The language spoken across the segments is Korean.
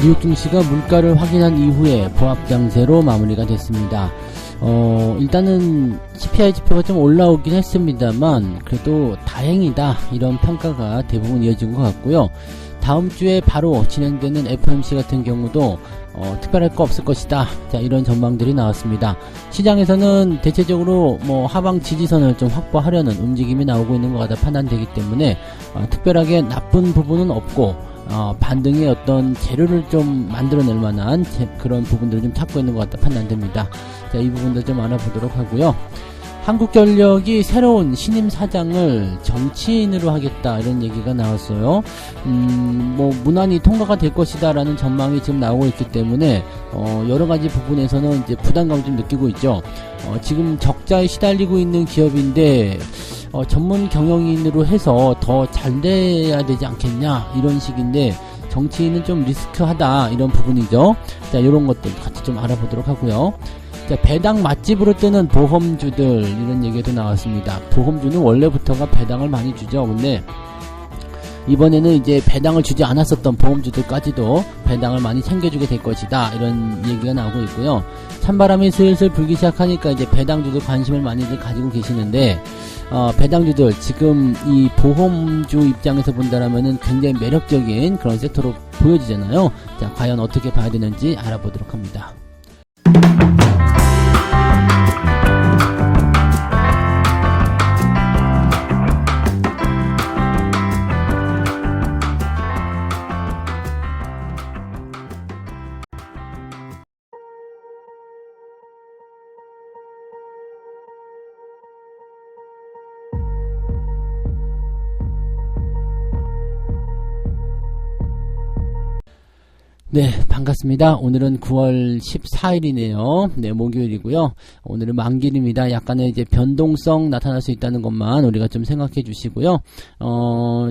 미국 증시가 물가를 확인한 이후에 보합장세로 마무리가 됐습니다. 일단은 CPI 지표가 좀 올라오긴 했습니다만 그래도 다행이다 이런 평가가 대부분 이어진 것 같고요. 다음 주에 바로 진행되는 FOMC 같은 경우도 특별할 거 없을 것이다. 자, 이런 전망들이 나왔습니다. 시장에서는 대체적으로 하방 지지선을 좀 확보하려는 움직임이 나오고 있는 것 같아 판단되기 때문에 특별하게 나쁜 부분은 없고 반등의 어떤 재료를 좀 만들어낼 만한 그런 부분들을 좀 찾고 있는 것 같다 판단됩니다. 자, 이 부분도 좀 알아보도록 하고요. 한국전력이 새로운 신임 사장을 정치인으로 하겠다 이런 얘기가 나왔어요. 무난히 통과가 될 것이다 라는 전망이 지금 나오고 있기 때문에 여러가지 부분에서는 이제 부담감을 좀 느끼고 있죠. 지금 적자에 시달리고 있는 기업인데 전문 경영인으로 해서 더 잘 돼야 되지 않겠냐 이런 식인데 정치인은 좀 리스크하다 이런 부분이죠. 자, 이런 것들 같이 좀 알아보도록 하고요. 자, 배당 맛집으로 뜨는 보험주들 이런 얘기도 나왔습니다. 보험주는 원래부터가 배당을 많이 주죠. 근데 이번에는 이제 배당을 주지 않았었던 보험주들까지도 배당을 많이 챙겨주게 될 것이다 이런 얘기가 나오고 있고요. 찬바람이 슬슬 불기 시작하니까 이제 배당주들 관심을 많이들 가지고 계시는데 배당주들 지금 이 보험주 입장에서 본다라면은 굉장히 매력적인 그런 섹터로 보여지잖아요. 자, 과연 어떻게 봐야 되는지 알아보도록 합니다. 네, 반갑습니다. 오늘은 9월 14일이네요. 네, 목요일이고요. 오늘은 만기입니다. 약간의 이제 변동성 나타날 수 있다는 것만 우리가 좀 생각해 주시고요.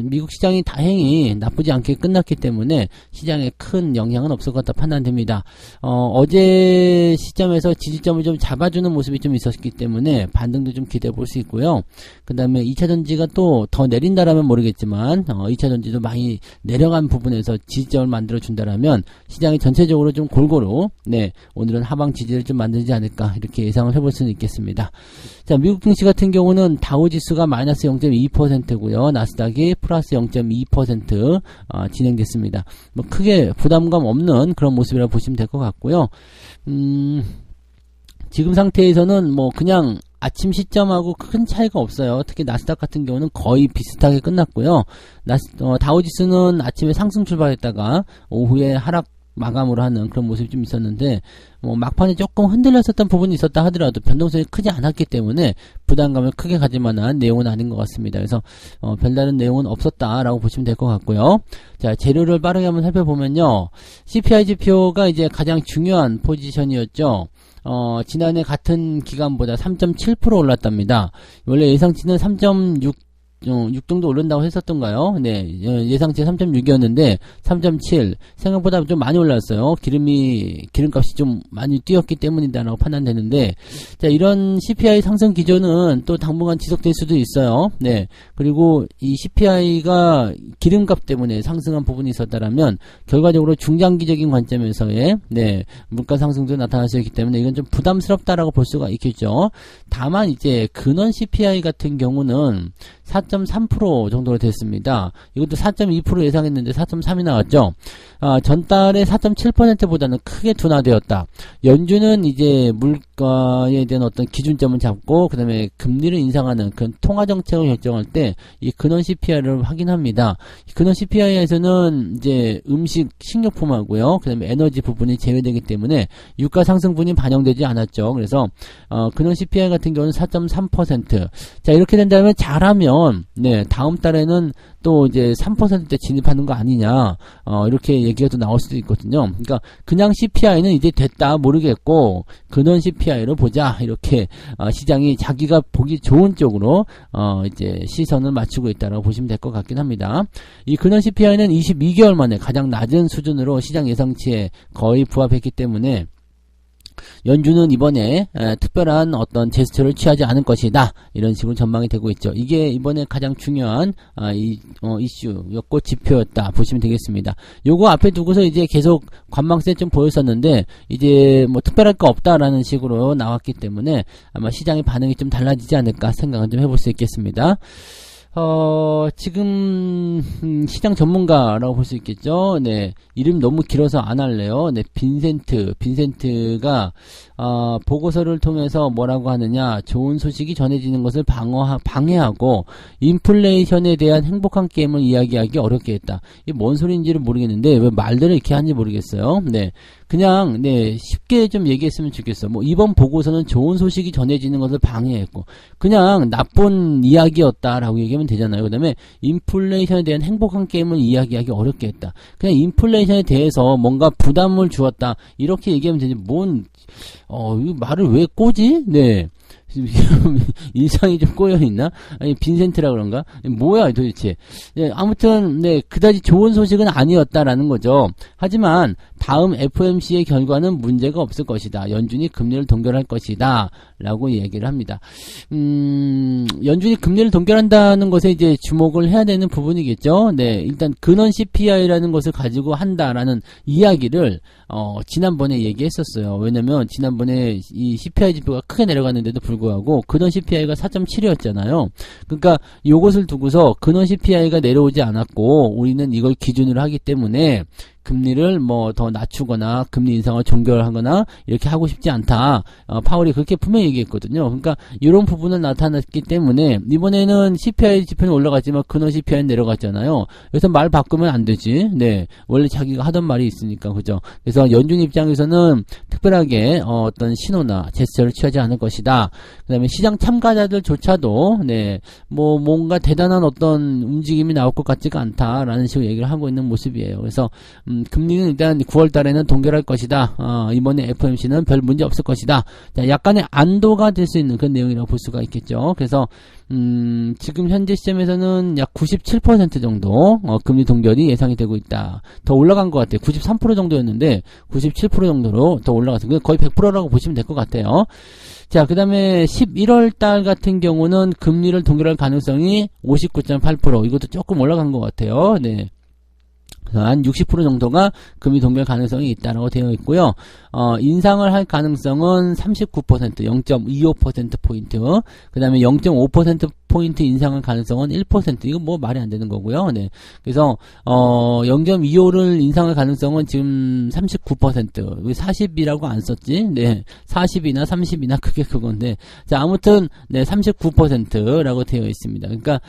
미국 시장이 다행히 나쁘지 않게 끝났기 때문에 시장에 큰 영향은 없을 것 같다 판단됩니다. 어제 시점에서 지지점을 좀 잡아주는 모습이 좀 있었기 때문에 반등도 좀 기대해 볼 수 있고요. 그 다음에 2차전지가 또 더 내린다라면 모르겠지만 2차전지도 많이 내려간 부분에서 지지점을 만들어 준다라면 시장이 전체적으로 좀 골고루 오늘은 하방 지지를 좀 만들지 않을까 이렇게 예상을 해볼 수는 있겠습니다. 자, 미국 증시 같은 경우는 다우지수가 마이너스 0.2%고요. 나스닥이 플러스 0.2% 진행됐습니다. 크게 부담감 없는 그런 모습이라고 보시면 될 것 같고요. 지금 상태에서는 그냥 아침 시점하고 큰 차이가 없어요. 특히 나스닥 같은 경우는 거의 비슷하게 끝났고요. 다우지수는 아침에 상승 출발했다가 오후에 하락 마감으로 하는 그런 모습이 좀 있었는데 막판에 조금 흔들렸었던 부분이 있었다 하더라도 변동성이 크지 않았기 때문에 부담감을 크게 가질 만한 내용은 아닌 것 같습니다. 그래서 별다른 내용은 없었다라고 보시면 될 것 같고요. 자, 재료를 빠르게 한번 살펴보면요. CPI 지표가 이제 가장 중요한 포지션이었죠. 지난해 같은 기간보다 3.7% 올랐답니다. 원래 예상치는 3.6 정도 오른다고 했었던가요? 네, 예상치 3.6이었는데 3.7 생각보다 좀 많이 올랐어요. 기름값이 좀 많이 뛰었기 때문이다라고 판단되는데, 자, 이런 CPI 상승 기조는 또 당분간 지속될 수도 있어요. 네, 그리고 이 CPI가 기름값 때문에 상승한 부분이 있었다라면 결과적으로 중장기적인 관점에서의 물가 상승도 나타날 수 있기 때문에 이건 좀 부담스럽다라고 볼 수가 있겠죠. 다만 이제 근원 CPI 같은 경우는 4.3% 정도로 됐습니다. 이것도 4.2% 예상했는데 4.3이 나왔죠. 전달의 4.7%보다는 크게 둔화되었다. 연준은 이제 물가에 대한 어떤 기준점을 잡고 그 다음에 금리를 인상하는 그런 통화정책을 결정할 때 이 근원 CPI를 확인합니다. 근원 CPI에서는 이제 음식, 식료품하고요. 그 다음에 에너지 부분이 제외되기 때문에 유가 상승분이 반영되지 않았죠. 그래서 근원 CPI 같은 경우는 4.3%. 자, 이렇게 된다면 잘하면 다음 달에는 또 이제 3%대 진입하는 거 아니냐 이렇게 얘기가 또 나올 수도 있거든요. 그러니까 그냥 CPI는 이제 됐다 모르겠고 근원 CPI로 보자 이렇게 시장이 자기가 보기 좋은 쪽으로 이제 시선을 맞추고 있다라고 보시면 될 것 같긴 합니다. 이 근원 CPI는 22개월 만에 가장 낮은 수준으로 시장 예상치에 거의 부합했기 때문에 연준은 이번에 특별한 어떤 제스처를 취하지 않을 것이다. 이런 식으로 전망이 되고 있죠. 이게 이번에 가장 중요한 이슈였고 지표였다 보시면 되겠습니다. 요거 앞에 두고서 이제 계속 관망세 좀 보였었는데 이제 뭐 특별할 거 없다라는 식으로 나왔기 때문에 아마 시장의 반응이 좀 달라지지 않을까 생각을 좀 해볼 수 있겠습니다. 지금, 시장 전문가라고 볼 수 있겠죠? 네. 이름 너무 길어서 안 할래요. 네. 빈센트가, 보고서를 통해서 뭐라고 하느냐, 좋은 소식이 전해지는 것을 방해하고, 인플레이션에 대한 행복한 게임을 이야기하기 어렵게 했다. 이게 뭔 소리인지를 모르겠는데, 왜 말들을 이렇게 하는지 모르겠어요. 네. 그냥, 네, 쉽게 좀 얘기했으면 좋겠어. 뭐, 이번 보고서는 좋은 소식이 전해지는 것을 방해했고, 그냥 나쁜 이야기였다라고 얘기하면 되잖아요. 그 다음에, 인플레이션에 대한 행복한 게임을 이야기하기 어렵게 했다. 그냥 인플레이션에 대해서 뭔가 부담을 주었다. 이렇게 얘기하면 되지. 이 말을 왜 꼬지? 네. 일상이 좀 꼬여있나? 아니, 빈센트라 그런가? 뭐야, 도대체. 네, 아무튼, 네, 그다지 좋은 소식은 아니었다라는 거죠. 하지만, 다음 FOMC의 결과는 문제가 없을 것이다. 연준이 금리를 동결할 것이다. 라고 얘기를 합니다. 연준이 금리를 동결한다는 것에 이제 주목을 해야 되는 부분이겠죠. 네, 일단, 근원 CPI라는 것을 가지고 한다라는 이야기를, 지난번에 얘기했었어요. 왜냐면, 지난번에 이 CPI 지표가 크게 내려갔는데도 불구하고, 근원 CPI가 4.7이었잖아요. 그러니까, 요것을 두고서 근원 CPI가 내려오지 않았고, 우리는 이걸 기준으로 하기 때문에, 금리를 뭐 더 낮추거나 금리 인상을 종결하거나 이렇게 하고 싶지 않다. 파월이 그렇게 분명히 얘기했거든요. 그러니까 이런 부분을 나타났기 때문에 이번에는 CPI 지표는 올라갔지만 근원 CPI는 내려갔잖아요. 그래서 말 바꾸면 안 되지. 네, 원래 자기가 하던 말이 있으니까 그죠. 그래서 연준 입장에서는 특별하게 어떤 신호나 제스처를 취하지 않을 것이다. 그다음에 시장 참가자들조차도 네, 뭐 뭔가 대단한 어떤 움직임이 나올 것 같지가 않다라는 식으로 얘기를 하고 있는 모습이에요. 그래서 금리는 일단 9월 달에는 동결할 것이다. 이번에 FOMC는 별 문제 없을 것이다. 자, 약간의 안도가 될 수 있는 그런 내용이라고 볼 수가 있겠죠. 그래서 지금 현재 시점에서는 약 97% 정도 금리 동결이 예상이 되고 있다. 더 올라간 것 같아요. 93% 정도였는데 97% 정도로 더 올라갔어요. 거의 100%라고 보시면 될 것 같아요. 자, 그 다음에 11월 달 같은 경우는 금리를 동결할 가능성이 59.8%. 이것도 조금 올라간 것 같아요. 네. 한 60% 정도가 금리 동결 가능성이 있다라고 되어 있고요. 인상을 할 가능성은 39%, 0.25%포인트. 그 다음에 0.5%포인트 인상할 가능성은 1%. 이건 뭐 말이 안 되는 거고요. 네. 그래서, 0.25를 인상할 가능성은 지금 39%. 왜 40이라고 안 썼지? 네. 40이나 30이나 그건데. 자, 아무튼, 네, 39%라고 되어 있습니다. 그러니까,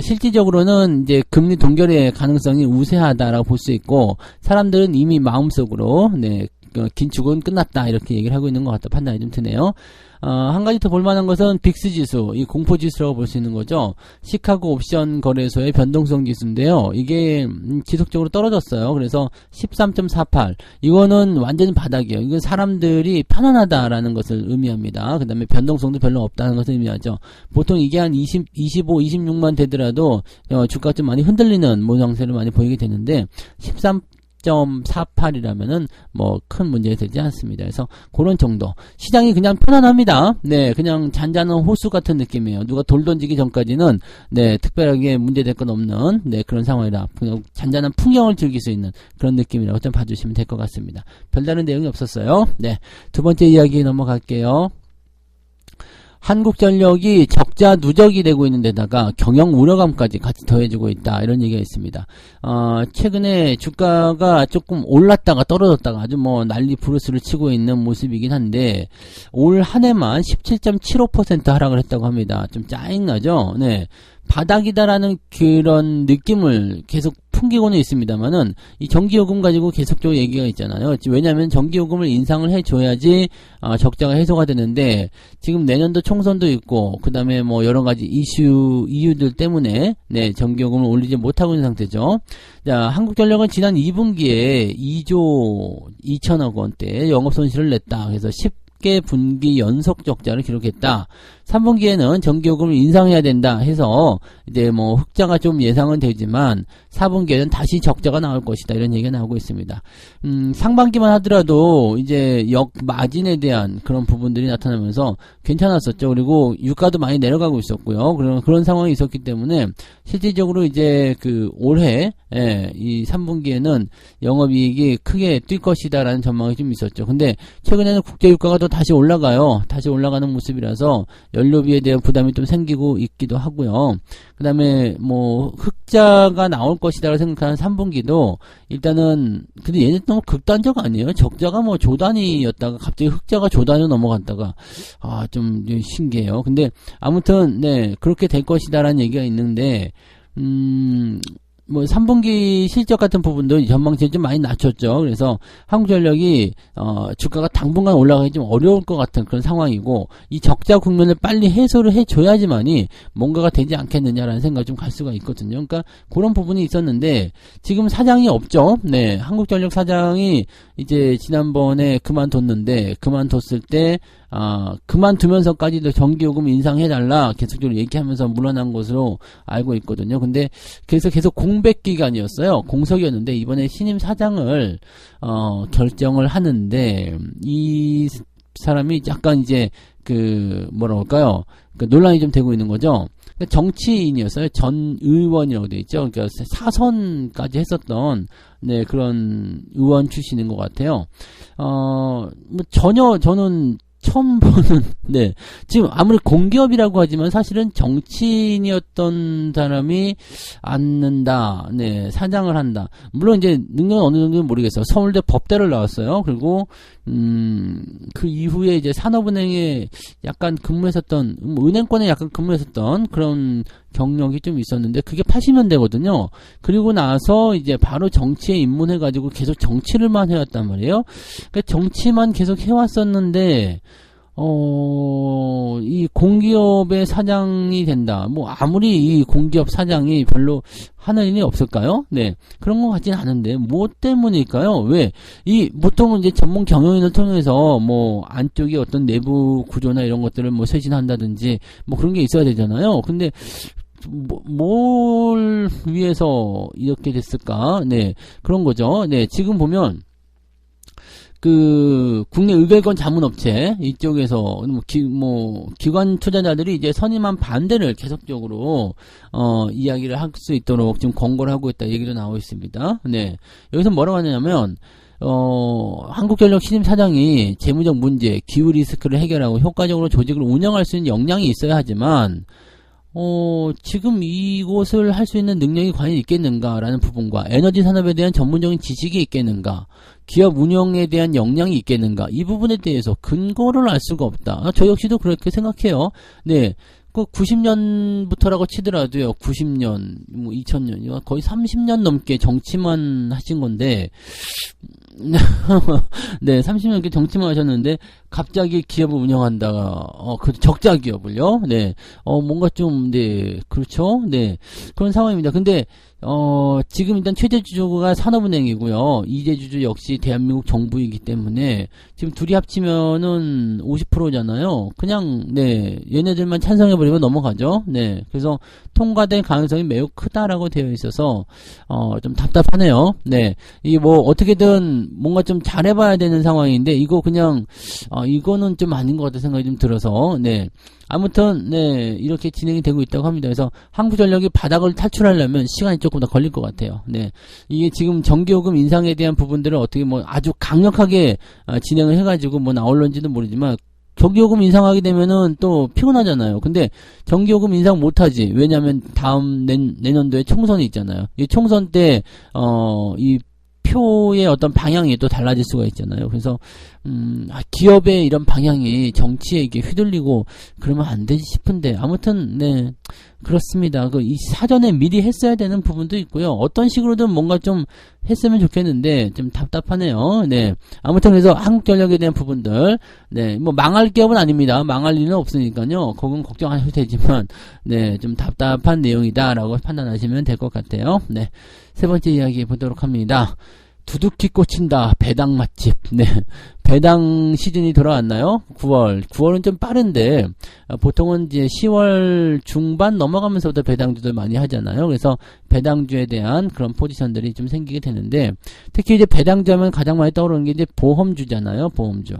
실질적으로는 이제 금리 동결의 가능성이 우세하다라고 볼 수 있고, 사람들은 이미 마음속으로, 네, 긴축은 끝났다 이렇게 얘기를 하고 있는 것 같다 판단이 좀 드네요. 한 가지 더 볼만한 것은 빅스 지수, 이 공포 지수라고 볼 수 있는 거죠. 시카고 옵션 거래소의 변동성 지수인데요. 이게 지속적으로 떨어졌어요. 그래서 13.48. 이거는 완전 바닥이에요. 이건 사람들이 편안하다라는 것을 의미합니다. 그 다음에 변동성도 별로 없다는 것을 의미하죠. 보통 이게 한 25, 26만 되더라도 주가가 좀 많이 흔들리는 모양새를 많이 보이게 되는데 13.48이라면은 뭐 큰 문제가 되지 않습니다. 그래서 그런 정도. 시장이 그냥 편안합니다. 네, 그냥 잔잔한 호수 같은 느낌이에요. 누가 돌 던지기 전까지는 네, 특별하게 문제될 건 없는 네, 그런 상황이라 그냥 잔잔한 풍경을 즐길 수 있는 그런 느낌이라고 좀 봐주시면 될 것 같습니다. 별다른 내용이 없었어요. 네, 두 번째 이야기 넘어갈게요. 한국전력이 적자 누적이 되고 있는 데다가 경영 우려감까지 같이 더해지고 있다. 이런 얘기가 있습니다. 최근에 주가가 조금 올랐다가 떨어졌다가 아주 뭐 난리 부르스를 치고 있는 모습이긴 한데 올 한 해만 17.75% 하락을 했다고 합니다. 좀 짜증나죠? 네. 바닥이다라는 그런 느낌을 계속 풍기고는 있습니다만은 이 전기요금 가지고 계속적으로 얘기가 있잖아요. 왜냐하면 전기요금을 인상을 해줘야지 적자가 해소가 되는데 지금 내년도 총선도 있고 그 다음에 뭐 여러 가지 이유들 때문에 네 전기요금을 올리지 못하고 있는 상태죠. 자, 한국전력은 지난 2분기에 2조 2천억 원대 영업손실을 냈다. 그래서 10개 분기 연속 적자를 기록했다. 3분기에는 전기요금을 인상해야 된다 해서 이제 뭐 흑자가 좀 예상은 되지만 4분기에는 다시 적자가 나올 것이다. 이런 얘기가 나오고 있습니다. 상반기만 하더라도 이제 마진에 대한 그런 부분들이 나타나면서 괜찮았었죠. 그리고 유가도 많이 내려가고 있었고요. 그런 상황이 있었기 때문에 실질적으로 이제 그 올해 이 3분기에는 영업이익이 크게 뛸 것이다라는 전망이 좀 있었죠. 근데 최근에는 국제유가가 또 다시 올라가요. 다시 올라가는 모습이라서 연료비에 대한 부담이 좀 생기고 있기도 하고요. 그 다음에 뭐 흑자가 나올 것이다라고 생각하는 3분기도 일단은 근데 얘는 너무 극단적 아니에요? 적자가 뭐 조단위였다가 갑자기 흑자가 조단위로 넘어갔다가 좀 신기해요. 근데 아무튼 네 그렇게 될 것이다라는 얘기가 있는데 뭐 3분기 실적 같은 부분도 전망치를 좀 많이 낮췄죠. 그래서 한국전력이 주가가 당분간 올라가기 좀 어려울 것 같은 그런 상황이고 이 적자 국면을 빨리 해소를 해줘야지만이 뭔가가 되지 않겠느냐라는 생각이 좀 갈 수가 있거든요. 그러니까 그런 부분이 있었는데 지금 사장이 없죠. 네, 한국전력 사장이 이제 지난번에 그만뒀는데 그만뒀을 때 그만두면서까지도 전기요금 인상해달라 계속적으로 얘기하면서 물러난 것으로 알고 있거든요. 근데 그래서 계속 공백 기간이었어요. 공석이었는데 이번에 신임 사장을 결정을 하는데 이 사람이 약간 이제 그 뭐라 할까요? 그 논란이 좀 되고 있는 거죠. 정치인이었어요. 전 의원이라고 되어 있죠. 그러니까 사선까지 했었던 네 그런 의원 출신인 것 같아요. 뭐 전혀 저는 처음 보는, 네. 지금 아무리 공기업이라고 하지만 사실은 정치인이었던 사람이 앉는다, 네. 사장을 한다. 물론 이제 능력은 어느 정도는 모르겠어요. 서울대 법대를 나왔어요. 그리고, 그 이후에 이제 산업은행에 약간 근무했었던, 은행권에 약간 근무했었던 그런 경력이 좀 있었는데 그게 80년대거든요. 그리고 나서 이제 바로 정치에 입문해가지고 계속 정치를만 해왔단 말이에요. 그러니까 정치만 계속 해왔었는데 이 공기업의 사장이 된다. 뭐 아무리 이 공기업 사장이 별로 하는 일이 없을까요? 네. 그런 것 같진 않은데 뭐 때문일까요? 왜? 보통은 이제 전문 경영인을 통해서 뭐 안쪽에 어떤 내부 구조나 이런 것들을 뭐 쇄신한다든지 뭐 그런 게 있어야 되잖아요. 근데 뭘 위해서 이렇게 됐을까? 네. 그런 거죠. 네. 지금 보면 그 국내 의결권 자문업체 이쪽에서 기관 투자자들이 이제 선임한 반대를 계속적으로 이야기를 할 수 있도록 지금 권고를 하고 있다 얘기도 나오고 있습니다. 네. 여기서 뭐라고 하냐면 한국전력 신임 사장이 재무적 문제, 기후 리스크를 해결하고 효과적으로 조직을 운영할 수 있는 역량이 있어야 하지만 지금 이곳을 할 수 있는 능력이 과연 있겠는가라는 부분과 에너지 산업에 대한 전문적인 지식이 있겠는가, 기업 운영에 대한 역량이 있겠는가, 이 부분에 대해서 근거를 알 수가 없다. 저 역시도 그렇게 생각해요. 네. 그 90년부터라고 치더라도요. 90년, 뭐 2000년, 거의 30년 넘게 정치만 하신 건데, 네, 30년 넘게 정치만 하셨는데, 갑자기 기업을 운영한다, 그 적자 기업을요. 네, 뭔가 좀, 네, 그렇죠. 네, 그런 상황입니다. 근데, 지금 일단 최대 주주가 산업은행이고요. 이대 주주 역시 대한민국 정부이기 때문에 지금 둘이 합치면은 50%잖아요. 그냥 네 얘네들만 찬성해버리면 넘어가죠. 네, 그래서 통과될 가능성이 매우 크다라고 되어 있어서 좀 답답하네요. 네, 이게 뭐 어떻게든 뭔가 좀 잘해봐야 되는 상황인데 이거 그냥 이거는 좀 아닌 것 같은 생각이 좀 들어서 네. 아무튼 네 이렇게 진행이 되고 있다고 합니다. 그래서 한국전력이 바닥을 탈출하려면 시간이 조금 더 걸릴 것 같아요. 네, 이게 지금 전기요금 인상에 대한 부분들을 어떻게 뭐 아주 강력하게 진행을 해가지고 뭐 나올런지는 모르지만 전기요금 인상하게 되면은 또 피곤하잖아요. 근데 전기요금 인상 못하지. 왜냐하면 다음 내년도에 총선이 있잖아요. 이 총선 때 이 표의 어떤 방향이 또 달라질 수가 있잖아요. 그래서 기업의 이런 방향이 정치에 이게 휘둘리고 그러면 안 되지 싶은데 아무튼 네 그렇습니다. 이 사전에 미리 했어야 되는 부분도 있고요. 어떤 식으로든 뭔가 좀 했으면 좋겠는데 좀 답답하네요. 네, 아무튼 그래서 한국전력에 대한 부분들 네 뭐 망할 기업은 아닙니다. 망할 일은 없으니까요. 그건 걱정 안 해도 되지만 네 좀 답답한 내용이다라고 판단하시면 될 것 같아요. 네, 세 번째 이야기 보도록 합니다. 두둑히 꽂힌다. 배당 맛집. 네. 배당 시즌이 돌아왔나요? 9월. 9월은 좀 빠른데, 보통은 이제 10월 중반 넘어가면서부터 배당주들 많이 하잖아요. 그래서 배당주에 대한 그런 포지션들이 좀 생기게 되는데, 특히 이제 배당주 하면 가장 많이 떠오르는 게 이제 보험주잖아요. 보험주.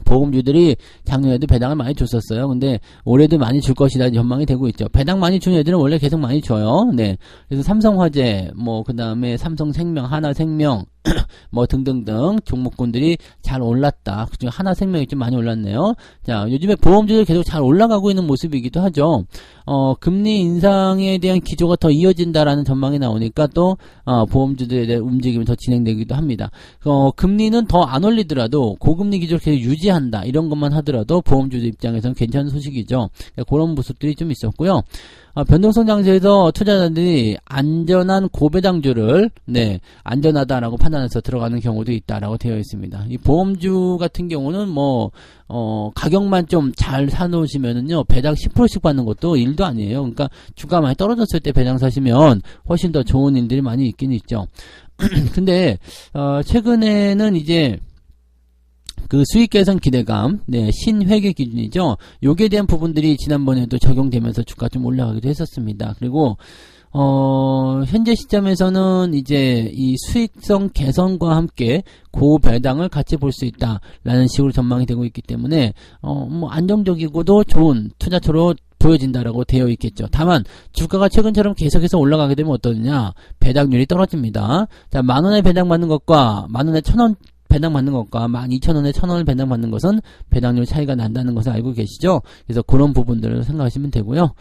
보험주들이 작년에도 배당을 많이 줬었어요. 근데 올해도 많이 줄 것이다 전망이 되고 있죠. 배당 많이 주는 애들은 원래 계속 많이 줘요. 네. 그래서 삼성화재, 뭐 그 다음에 삼성생명, 하나생명, 뭐 등등등 종목군들이 잘 올랐다. 그중에 하나생명이 좀 많이 올랐네요. 자, 요즘에 보험주들 계속 잘 올라가고 있는 모습이기도 하죠. 금리 인상에 대한 기조가 더 이어진다라는 전망이 나오니까 또 보험주들에 대한 움직임이 더 진행되기도 합니다. 금리는 더 안 올리더라도 고금리 기조를 계속 유지한다. 이런 것만 하더라도 보험주들 입장에서는 괜찮은 소식이죠. 그런 모습들이 좀 있었고요. 변동성 장세에서 투자자들이 안전한 고배당주를 안전하다라고 판단해서 들어가는 경우도 있다라고 되어 있습니다. 이 보험주 같은 경우는 가격만 좀 잘 사놓으시면은요, 배당 10%씩 받는 것도 일도 아니에요. 그러니까 주가 많이 떨어졌을 때 배당 사시면 훨씬 더 좋은 일들이 많이 있긴 있죠. 근데 최근에는 이제 그 수익 개선 기대감, 신회계 기준이죠. 요기에 대한 부분들이 지난번에도 적용되면서 주가 좀 올라가기도 했었습니다. 그리고 현재 시점에서는 이제 이 수익성 개선과 함께 고배당을 같이 볼 수 있다라는 식으로 전망이 되고 있기 때문에 안정적이고도 좋은 투자처로 보여진다라고 되어 있겠죠. 다만 주가가 최근처럼 계속해서 올라가게 되면 어떠느냐? 배당률이 떨어집니다. 자, 10,000원에 배당 받는 것과 10,000원에 1,000원 배당 받는 것과 12,000원에 1,000원을 배당 받는 것은 배당률 차이가 난다는 것을 알고 계시죠? 그래서 그런 부분들을 생각하시면 되고요.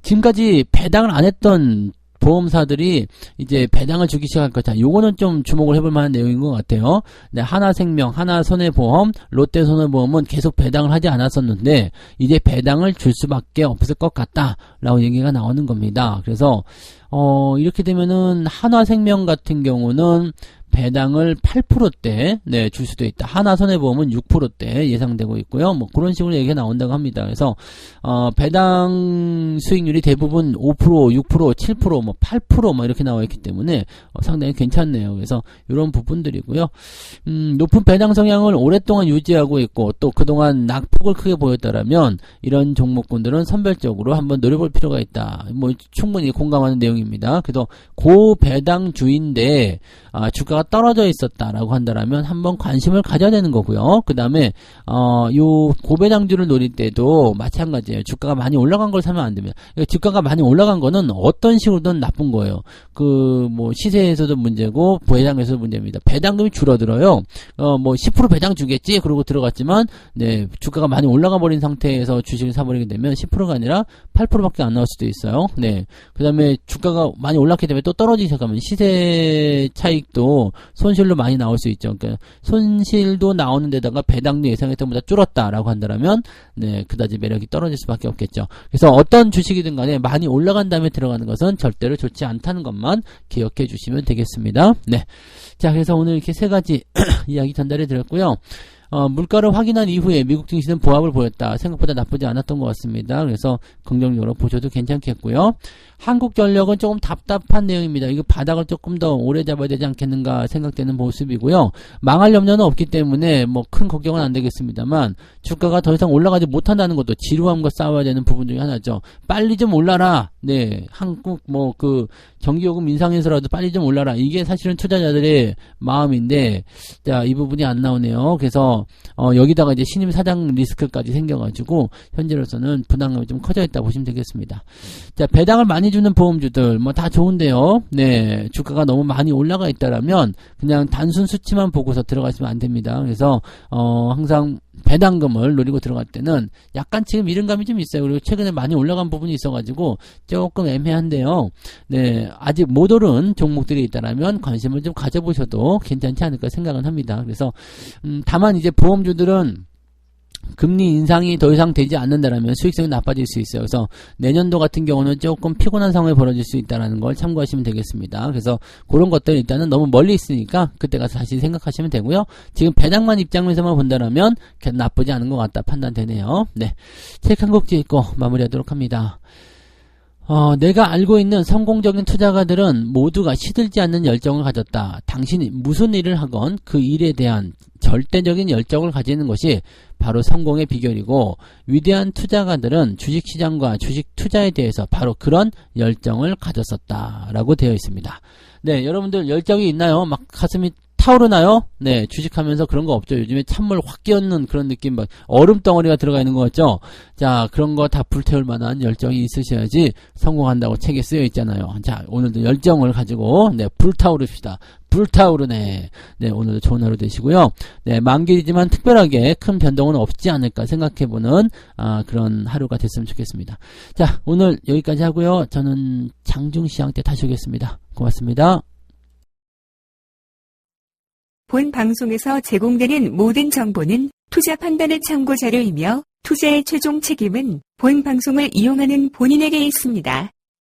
지금까지 배당을 안 했던 보험사들이 이제 배당을 주기 시작할 거다. 요거는 좀 주목을 해볼 만한 내용인 것 같아요. 하나생명, 하나손해보험, 롯데손해보험은 계속 배당을 하지 않았었는데 이제 배당을 줄 수밖에 없을 것 같다라고 얘기가 나오는 겁니다. 그래서 이렇게 되면은 하나생명 같은 경우는 배당을 8%대 줄 수도 있다. 하나손해보험은 6%대 예상되고 있고요. 뭐 그런 식으로 얘기가 나온다고 합니다. 그래서 배당 수익률이 대부분 5%, 6%, 7%, 8% 이렇게 나와 있기 때문에 상당히 괜찮네요. 그래서 이런 부분들이고요. 높은 배당 성향을 오랫동안 유지하고 있고 또 그동안 낙폭을 크게 보였다라면 이런 종목군들은 선별적으로 한번 노려볼 필요가 있다. 충분히 공감하는 내용입니다. 그래서 고배당주인데 주가가 떨어져 있었다라고 한다라면 한번 관심을 가져야 되는 거고요. 그 다음에 요 고배당주를 노릴 때도 마찬가지예요. 주가가 많이 올라간 걸 사면 안 됩니다. 주가가 많이 올라간 거는 어떤 식으로든 나쁜 거예요. 시세에서도 문제고 배당에서도 문제입니다. 배당금이 줄어들어요. 10% 배당 주겠지 그러고 들어갔지만 주가가 많이 올라가 버린 상태에서 주식을 사버리게 되면 10%가 아니라 8%밖에 안 나올 수도 있어요. 그 다음에 주가가 많이 올랐기 때문에 또 떨어지기 시작하면 시세 차익도 손실로 많이 나올 수 있죠. 그러니까 손실도 나오는 데다가 배당도 예상했던 것보다 줄었다라고 한다면 그다지 매력이 떨어질 수밖에 없겠죠. 그래서 어떤 주식이든 간에 많이 올라간 다음에 들어가는 것은 절대로 좋지 않다는 것만 기억해 주시면 되겠습니다. 자, 그래서 오늘 이렇게 세 가지 이야기 전달해 드렸고요. 물가를 확인한 이후에 미국 증시는 보합을 보였다. 생각보다 나쁘지 않았던 것 같습니다. 그래서 긍정적으로 보셔도 괜찮겠고요. 한국전력은 조금 답답한 내용입니다. 이거 바닥을 조금 더 오래 잡아야 되지 않겠는가 생각되는 모습이고요. 망할 염려는 없기 때문에 큰 걱정은 안 되겠습니다만 주가가 더 이상 올라가지 못한다는 것도 지루함과 싸워야 되는 부분 중에 하나죠. 빨리 좀 올라라. 한국 전기요금 인상해서라도 빨리 좀 올라라. 이게 사실은 투자자들의 마음인데 자, 이 부분이 안 나오네요. 그래서 여기다가 이제 신임 사장 리스크까지 생겨가지고 현재로서는 부담감이 좀 커져 있다 보시면 되겠습니다. 자, 배당을 많이 주는 보험주들 다 좋은데요. 주가가 너무 많이 올라가 있다라면 그냥 단순 수치만 보고서 들어가시면 안 됩니다. 그래서 항상 배당금을 노리고 들어갈 때는 약간 지금 이른감이 좀 있어요. 그리고 최근에 많이 올라간 부분이 있어가지고 조금 애매한데요. 아직 못 오른 종목들이 있다라면 관심을 좀 가져보셔도 괜찮지 않을까 생각은 합니다. 그래서 다만 이제 보험주들은 금리 인상이 더 이상 되지 않는다라면 수익성이 나빠질 수 있어요. 그래서 내년도 같은 경우는 조금 피곤한 상황이 벌어질 수 있다는 걸 참고하시면 되겠습니다. 그래서 그런 것들 일단은 너무 멀리 있으니까 그때 가서 다시 생각하시면 되고요. 지금 배당만 입장에서만 본다라면 나쁘지 않은 것 같다 판단되네요. 책 한 곡 읽고 마무리하도록 합니다. 내가 알고 있는 성공적인 투자가들은 모두가 시들지 않는 열정을 가졌다. 당신이 무슨 일을 하건 그 일에 대한 절대적인 열정을 가지는 것이 바로 성공의 비결이고, 위대한 투자가들은 주식시장과 주식 투자에 대해서 바로 그런 열정을 가졌었다라고 되어 있습니다. 네, 여러분들 열정이 있나요? 막 가슴이 타오르나요? 네, 주식하면서 그런 거 없죠. 요즘에 찬물 확 끼얹는 그런 느낌, 막 얼음 덩어리가 들어가 있는 거 같죠? 자, 그런 거 다 불태울 만한 열정이 있으셔야지 성공한다고 책에 쓰여 있잖아요. 자, 오늘도 열정을 가지고, 네, 불타오릅시다. 불타오르네. 네, 오늘도 좋은 하루 되시고요. 네, 만기이지만 특별하게 큰 변동은 없지 않을까 생각해보는, 그런 하루가 됐으면 좋겠습니다. 자, 오늘 여기까지 하고요. 저는 장중시장 때 다시 오겠습니다. 고맙습니다. 본 방송에서 제공되는 모든 정보는 투자 판단의 참고 자료이며 투자의 최종 책임은 본 방송을 이용하는 본인에게 있습니다.